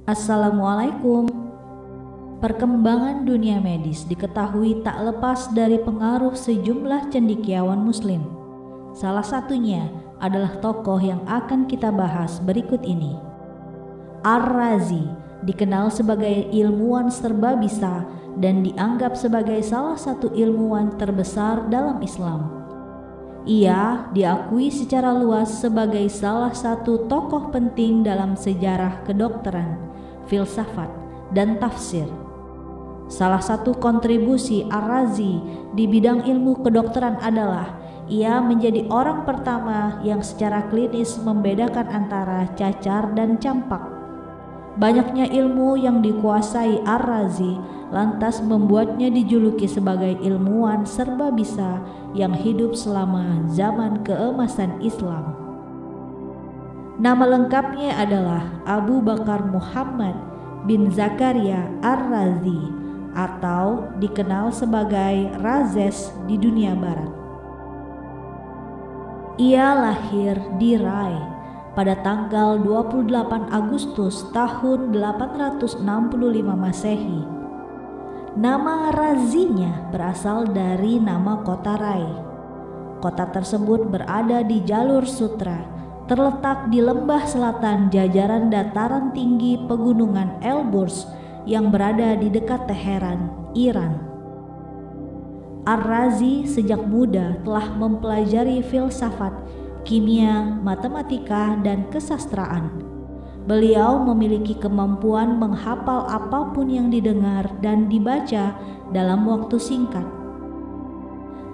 Assalamualaikum. Perkembangan dunia medis diketahui tak lepas dari pengaruh sejumlah cendekiawan muslim. Salah satunya adalah tokoh yang akan kita bahas berikut ini. Ar-Razi dikenal sebagai ilmuwan serba bisa dan dianggap sebagai salah satu ilmuwan terbesar dalam Islam. Ia diakui secara luas sebagai salah satu tokoh penting dalam sejarah kedokteran, filsafat, dan tafsir. Salah satu kontribusi Ar-Razi di bidang ilmu kedokteran adalah ia menjadi orang pertama yang secara klinis membedakan antara cacar dan campak. Banyaknya ilmu yang dikuasai Ar-Razi lantas membuatnya dijuluki sebagai ilmuwan serba bisa yang hidup selama zaman keemasan Islam. Nama lengkapnya adalah Abu Bakar Muhammad bin Zakaria Ar-Razi atau dikenal sebagai Razes di dunia barat. Ia lahir di Rai pada tanggal 28 Agustus tahun 865 Masehi. Nama Razinya berasal dari nama kota Rai. Kota tersebut berada di jalur sutra, terletak di lembah selatan jajaran dataran tinggi pegunungan Elburz yang berada di dekat Teheran, Iran. Ar-Razi sejak muda telah mempelajari filsafat, kimia, matematika, dan kesastraan. Beliau memiliki kemampuan menghafal apapun yang didengar dan dibaca dalam waktu singkat.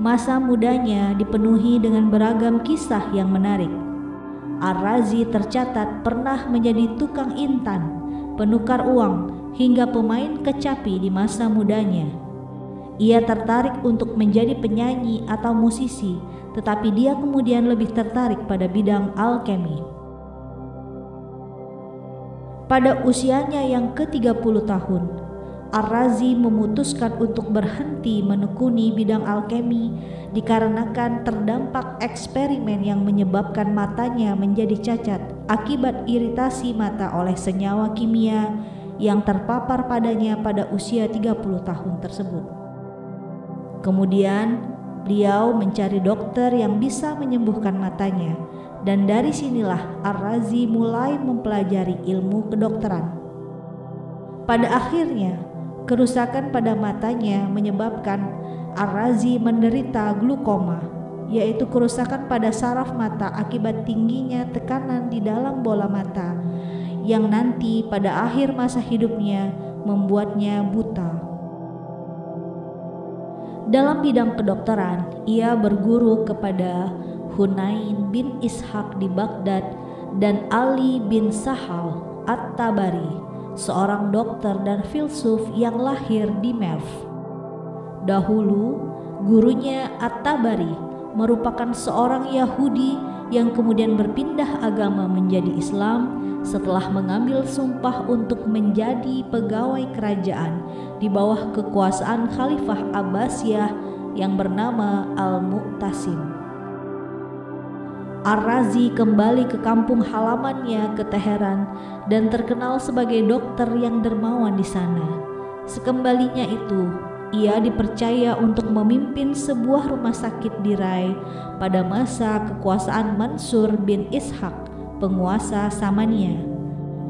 Masa mudanya dipenuhi dengan beragam kisah yang menarik. Ar-Razi tercatat pernah menjadi tukang intan, penukar uang, hingga pemain kecapi di masa mudanya. Ia tertarik untuk menjadi penyanyi atau musisi, tetapi dia kemudian lebih tertarik pada bidang alkemi. Pada usianya yang ke-30 tahun, Ar-Razi memutuskan untuk berhenti menekuni bidang alkemi dikarenakan terdampak eksperimen yang menyebabkan matanya menjadi cacat akibat iritasi mata oleh senyawa kimia yang terpapar padanya pada usia 30 tahun tersebut. Kemudian beliau mencari dokter yang bisa menyembuhkan matanya, dan dari sinilah Ar-Razi mulai mempelajari ilmu kedokteran. Pada akhirnya, kerusakan pada matanya menyebabkan Ar-Razi menderita glukoma, yaitu kerusakan pada saraf mata akibat tingginya tekanan di dalam bola mata, yang nanti pada akhir masa hidupnya membuatnya buta. Dalam bidang kedokteran, ia berguru kepada Hunain bin Ishaq di Baghdad dan Ali bin Sahal At-Tabari, seorang dokter dan filsuf yang lahir di Merv. Dahulu, gurunya At-Tabari merupakan seorang Yahudi yang kemudian berpindah agama menjadi Islam setelah mengambil sumpah untuk menjadi pegawai kerajaan di bawah kekuasaan Khalifah Abbasiyah yang bernama Al-Mu'tasim. Ar-Razi kembali ke kampung halamannya ke Teheran dan terkenal sebagai dokter yang dermawan di sana. Sekembalinya itu, ia dipercaya untuk memimpin sebuah rumah sakit di Rai pada masa kekuasaan Mansur bin Ishaq, penguasa Samania.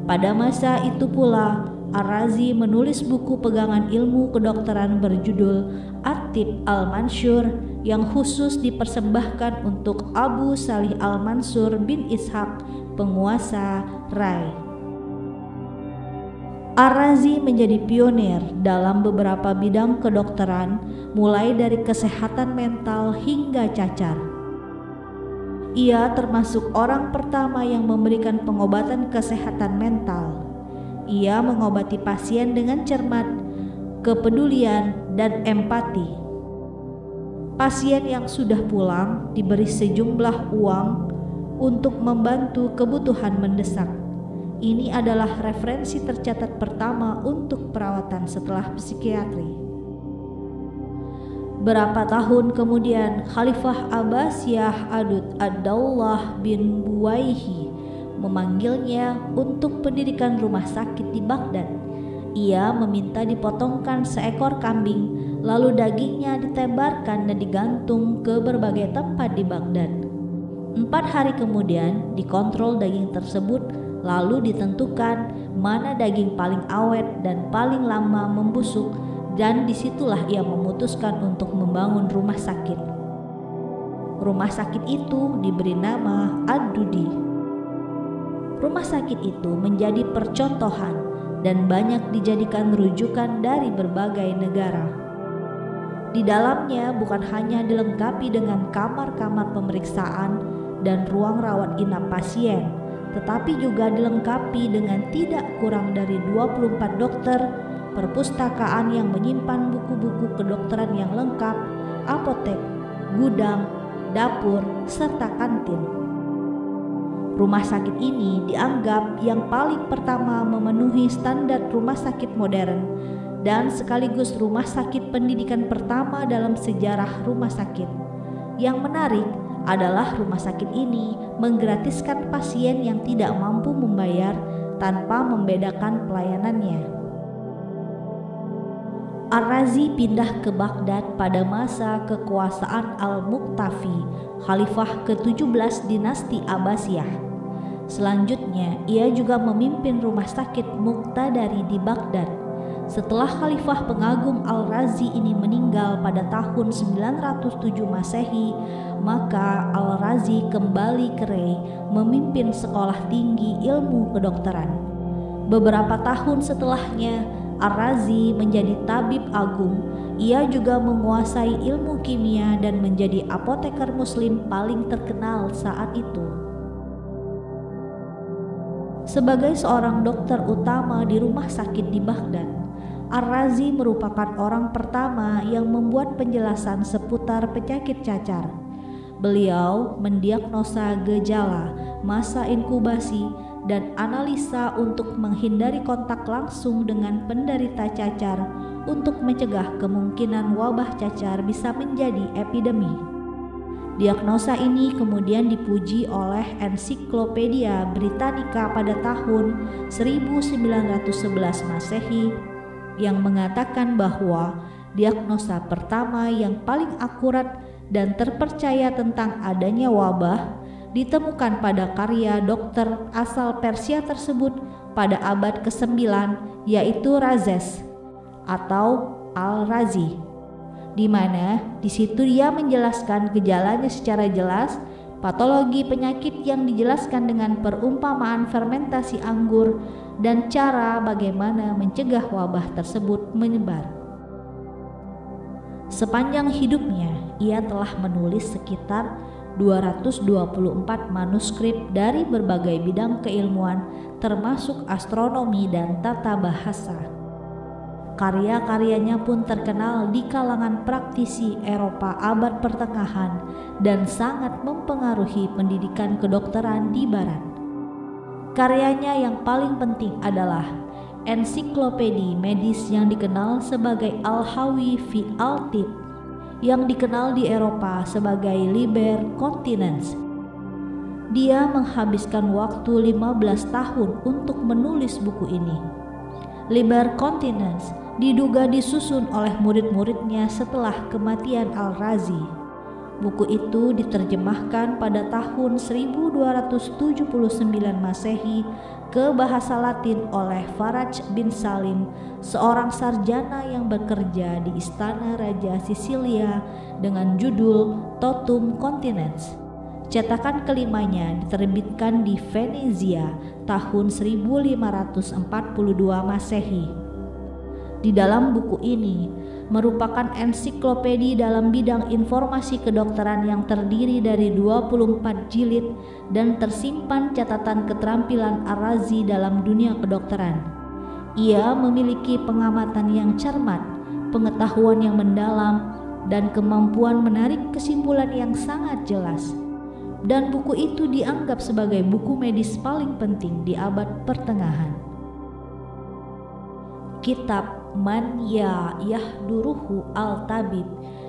Pada masa itu pula, Ar-Razi menulis buku pegangan ilmu kedokteran berjudul At-Tib Al-Mansyur yang khusus dipersembahkan untuk Abu Salih Al-Mansur bin Ishaq, penguasa Rai. Ar-Razi menjadi pionir dalam beberapa bidang kedokteran, mulai dari kesehatan mental hingga cacar. Ia termasuk orang pertama yang memberikan pengobatan kesehatan mental. Ia mengobati pasien dengan cermat, kepedulian, dan empati. Pasien yang sudah pulang diberi sejumlah uang untuk membantu kebutuhan mendesak. Ini adalah referensi tercatat pertama untuk perawatan setelah psikiatri. Berapa tahun kemudian, Khalifah Abbasiyah Ad-Daulah bin Buwaihi memanggilnya untuk pendirikan rumah sakit di Baghdad. Ia meminta dipotongkan seekor kambing, lalu dagingnya ditebarkan dan digantung ke berbagai tempat di Baghdad. 4 hari kemudian dikontrol daging tersebut, lalu ditentukan mana daging paling awet dan paling lama membusuk, dan disitulah ia memutuskan untuk membangun rumah sakit. Rumah sakit itu diberi nama Ad-Dudi. Rumah sakit itu menjadi percontohan dan banyak dijadikan rujukan dari berbagai negara. Di dalamnya bukan hanya dilengkapi dengan kamar-kamar pemeriksaan dan ruang rawat inap pasien, tetapi juga dilengkapi dengan tidak kurang dari 24 dokter, perpustakaan yang menyimpan buku-buku kedokteran yang lengkap, apotek, gudang, dapur, serta kantin. Rumah sakit ini dianggap yang paling pertama memenuhi standar rumah sakit modern dan sekaligus rumah sakit pendidikan pertama dalam sejarah rumah sakit. Yang menarik adalah rumah sakit ini menggratiskan pasien yang tidak mampu membayar tanpa membedakan pelayanannya. Ar-Razi pindah ke Baghdad pada masa kekuasaan Al-Muqtafi, Khalifah ke-17 dinasti Abbasiyah. Selanjutnya, ia juga memimpin rumah sakit Muqtadari di Baghdad. Setelah Khalifah pengagum Al-Razi ini meninggal pada tahun 907 Masehi, maka Al-Razi kembali ke Rey memimpin sekolah tinggi ilmu kedokteran. Beberapa tahun setelahnya, Ar-Razi menjadi tabib agung. Ia juga menguasai ilmu kimia dan menjadi apoteker muslim paling terkenal saat itu. Sebagai seorang dokter utama di rumah sakit di Baghdad, Ar-Razi merupakan orang pertama yang membuat penjelasan seputar penyakit cacar. Beliau mendiagnosa gejala, masa inkubasi, dan analisa untuk menghindari kontak langsung dengan penderita cacar untuk mencegah kemungkinan wabah cacar bisa menjadi epidemi. Diagnosa ini kemudian dipuji oleh Ensiklopedia Britannica pada tahun 1911 Masehi yang mengatakan bahwa diagnosa pertama yang paling akurat dan terpercaya tentang adanya wabah ditemukan pada karya dokter asal Persia tersebut pada abad ke-9, yaitu Razes atau Al-Razi, di mana di situ dia menjelaskan gejalanya secara jelas, patologi penyakit yang dijelaskan dengan perumpamaan fermentasi anggur, dan cara bagaimana mencegah wabah tersebut menyebar. Sepanjang hidupnya, ia telah menulis sekitar 224 manuskrip dari berbagai bidang keilmuan, termasuk astronomi dan tata bahasa. Karya-karyanya pun terkenal di kalangan praktisi Eropa abad pertengahan dan sangat mempengaruhi pendidikan kedokteran di barat. Karyanya yang paling penting adalah Ensiklopedi Medis yang dikenal sebagai Al-Hawi fi Al-Tib, yang dikenal di Eropa sebagai Liber Continens. Dia menghabiskan waktu 15 tahun untuk menulis buku ini. Liber Continens diduga disusun oleh murid-muridnya setelah kematian Al-Razi. Buku itu diterjemahkan pada tahun 1279 Masehi ke bahasa Latin oleh Faraj bin Salim, seorang sarjana yang bekerja di istana Raja Sisilia dengan judul Totum Continens. Cetakan kelimanya diterbitkan di Venezia tahun 1542 Masehi. Di dalam buku ini merupakan ensiklopedi dalam bidang informasi kedokteran yang terdiri dari 24 jilid dan tersimpan catatan keterampilan Ar-Razi dalam dunia kedokteran. Ia memiliki pengamatan yang cermat, pengetahuan yang mendalam, dan kemampuan menarik kesimpulan yang sangat jelas. Dan buku itu dianggap sebagai buku medis paling penting di abad pertengahan. Kitab Man Ya Yahduruhu Al-Tabib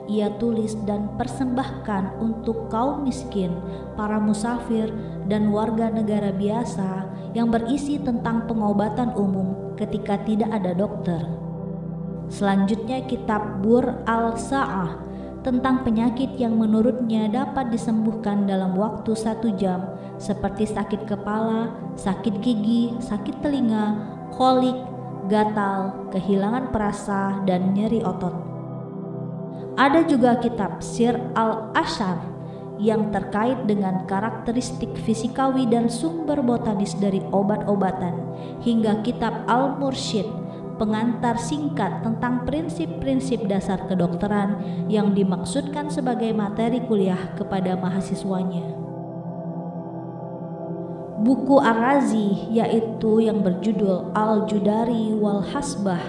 ia tulis dan persembahkan untuk kaum miskin, para musafir, dan warga negara biasa yang berisi tentang pengobatan umum ketika tidak ada dokter. Selanjutnya kitab Bur al-Sa'ah tentang penyakit yang menurutnya dapat disembuhkan dalam waktu 1 jam seperti sakit kepala, sakit gigi, sakit telinga, kolik, gatal, kehilangan perasa, dan nyeri otot. Ada juga kitab Sir al-Ashar yang terkait dengan karakteristik fisikawi dan sumber botanis dari obat-obatan, hingga kitab Al-Mursyid, pengantar singkat tentang prinsip-prinsip dasar kedokteran yang dimaksudkan sebagai materi kuliah kepada mahasiswanya. Buku Ar-Razi, yaitu yang berjudul Al-Judari wal Hasbah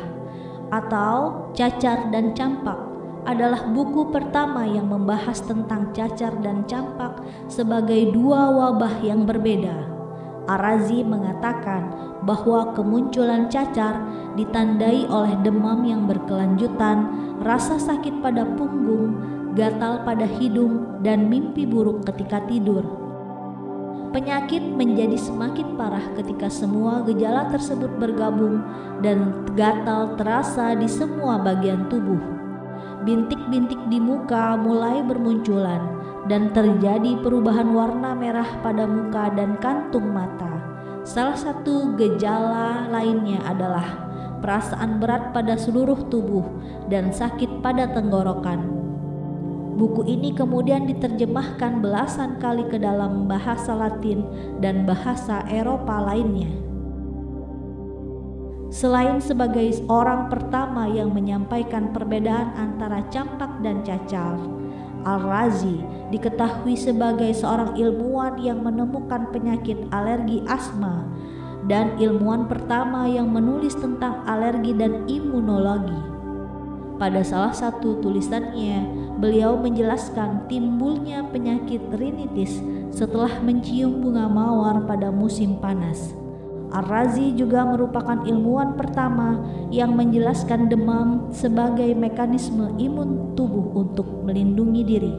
atau Cacar dan Campak, adalah buku pertama yang membahas tentang cacar dan campak sebagai dua wabah yang berbeda. Ar-Razi mengatakan bahwa kemunculan cacar ditandai oleh demam yang berkelanjutan, rasa sakit pada punggung, gatal pada hidung, dan mimpi buruk ketika tidur. Penyakit menjadi semakin parah ketika semua gejala tersebut bergabung dan gatal terasa di semua bagian tubuh. Bintik-bintik di muka mulai bermunculan dan terjadi perubahan warna merah pada muka dan kantung mata. Salah satu gejala lainnya adalah perasaan berat pada seluruh tubuh dan sakit pada tenggorokan. Buku ini kemudian diterjemahkan belasan kali ke dalam bahasa Latin dan bahasa Eropa lainnya. Selain sebagai orang pertama yang menyampaikan perbedaan antara campak dan cacar, Ar-Razi diketahui sebagai seorang ilmuwan yang menemukan penyakit alergi asma dan ilmuwan pertama yang menulis tentang alergi dan imunologi. Pada salah satu tulisannya, beliau menjelaskan timbulnya penyakit rinitis setelah mencium bunga mawar pada musim panas. Ar-Razi juga merupakan ilmuwan pertama yang menjelaskan demam sebagai mekanisme imun tubuh untuk melindungi diri.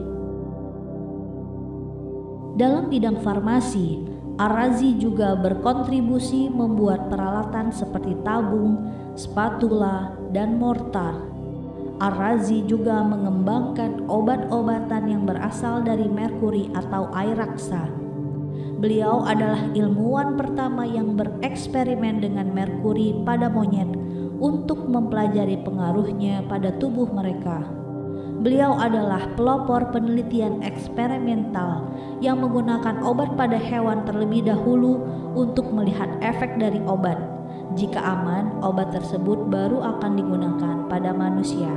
Dalam bidang farmasi, Ar-Razi juga berkontribusi membuat peralatan seperti tabung, spatula, dan mortar. Ar-Razi juga mengembangkan obat-obatan yang berasal dari merkuri atau air raksa. Beliau adalah ilmuwan pertama yang bereksperimen dengan merkuri pada monyet untuk mempelajari pengaruhnya pada tubuh mereka. Beliau adalah pelopor penelitian eksperimental yang menggunakan obat pada hewan terlebih dahulu untuk melihat efek dari obat. Jika aman, obat tersebut baru akan digunakan pada manusia.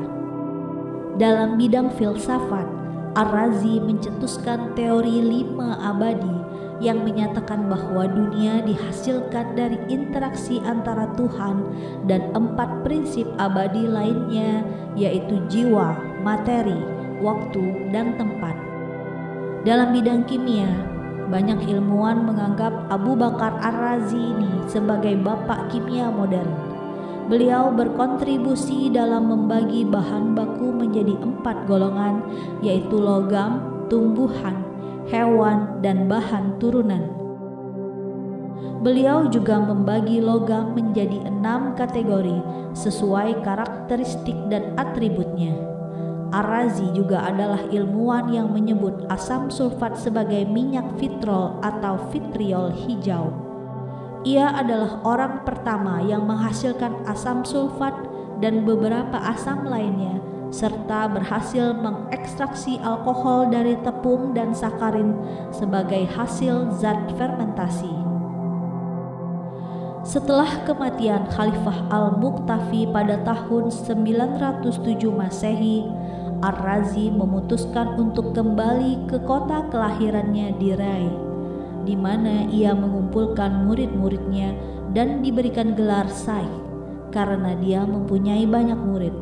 Dalam bidang filsafat, Ar-Razi mencetuskan teori 5 abadi yang menyatakan bahwa dunia dihasilkan dari interaksi antara Tuhan dan 4 prinsip abadi lainnya, yaitu jiwa, materi, waktu, dan tempat. Dalam bidang kimia, banyak ilmuwan menganggap Abu Bakar Ar-Razi ini sebagai bapak kimia modern. Beliau berkontribusi dalam membagi bahan baku menjadi 4 golongan, yaitu logam, tumbuhan, hewan, dan bahan turunan. Beliau juga membagi logam menjadi 6 kategori sesuai karakteristik dan atributnya. Ar-Razi juga adalah ilmuwan yang menyebut asam sulfat sebagai minyak vitrol atau vitriol hijau. Ia adalah orang pertama yang menghasilkan asam sulfat dan beberapa asam lainnya, serta berhasil mengekstraksi alkohol dari tepung dan sakarin sebagai hasil zat fermentasi. Setelah kematian Khalifah Al-Muqtafi pada tahun 907 Masehi, Ar-Razi memutuskan untuk kembali ke kota kelahirannya di Rai, di mana ia mengumpulkan murid-muridnya dan diberikan gelar Syekh karena dia mempunyai banyak murid.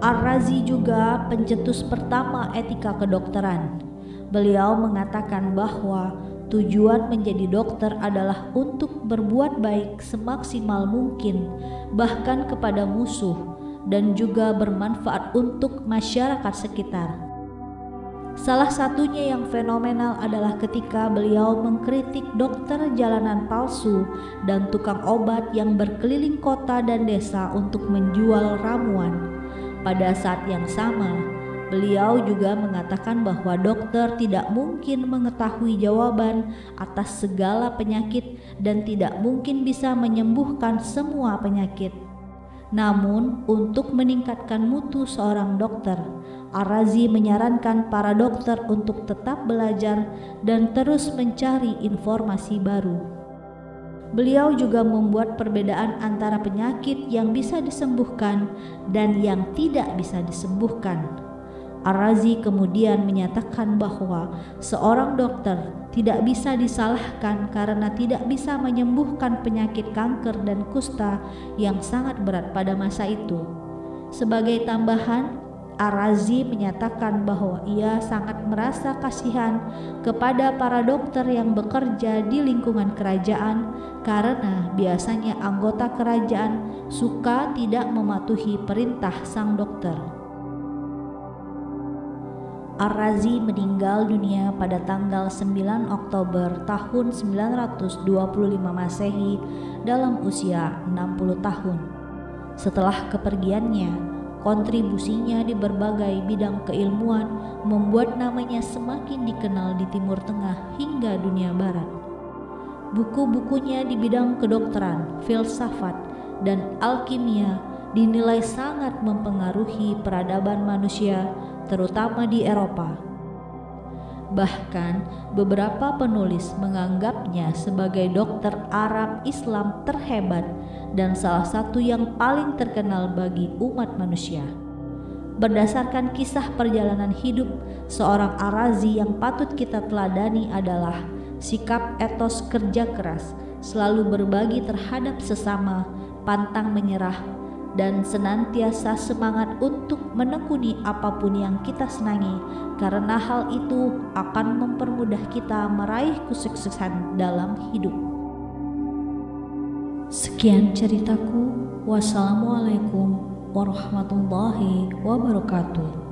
Ar-Razi juga pencetus pertama etika kedokteran. Beliau mengatakan bahwa tujuan menjadi dokter adalah untuk berbuat baik semaksimal mungkin, bahkan kepada musuh, dan juga bermanfaat untuk masyarakat sekitar. Salah satunya yang fenomenal adalah ketika beliau mengkritik dokter jalanan palsu dan tukang obat yang berkeliling kota dan desa untuk menjual ramuan. Pada saat yang sama, beliau juga mengatakan bahwa dokter tidak mungkin mengetahui jawaban atas segala penyakit dan tidak mungkin bisa menyembuhkan semua penyakit. Namun, untuk meningkatkan mutu seorang dokter, Ar-Razi menyarankan para dokter untuk tetap belajar dan terus mencari informasi baru. Beliau juga membuat perbedaan antara penyakit yang bisa disembuhkan dan yang tidak bisa disembuhkan. Ar-Razi kemudian menyatakan bahwa seorang dokter tidak bisa disalahkan karena tidak bisa menyembuhkan penyakit kanker dan kusta yang sangat berat pada masa itu. Sebagai tambahan, Ar-Razi menyatakan bahwa ia sangat merasa kasihan kepada para dokter yang bekerja di lingkungan kerajaan karena biasanya anggota kerajaan suka tidak mematuhi perintah sang dokter. Ar-Razi meninggal dunia pada tanggal 9 Oktober tahun 925 Masehi dalam usia 60 tahun. Setelah kepergiannya, kontribusinya di berbagai bidang keilmuan membuat namanya semakin dikenal di Timur Tengah hingga dunia barat. Buku-bukunya di bidang kedokteran, filsafat, dan alkimia dinilai sangat mempengaruhi peradaban manusia, terutama di Eropa. Bahkan beberapa penulis menganggapnya sebagai dokter Arab Islam terhebat dan salah satu yang paling terkenal bagi umat manusia. Berdasarkan kisah perjalanan hidup seorang Ar-Razi yang patut kita teladani adalah sikap etos kerja keras, selalu berbagi terhadap sesama, pantang menyerah, dan senantiasa semangat untuk menekuni apapun yang kita senangi, karena hal itu akan mempermudah kita meraih kesuksesan dalam hidup. Sekian ceritaku. Wassalamualaikum warahmatullahi wabarakatuh.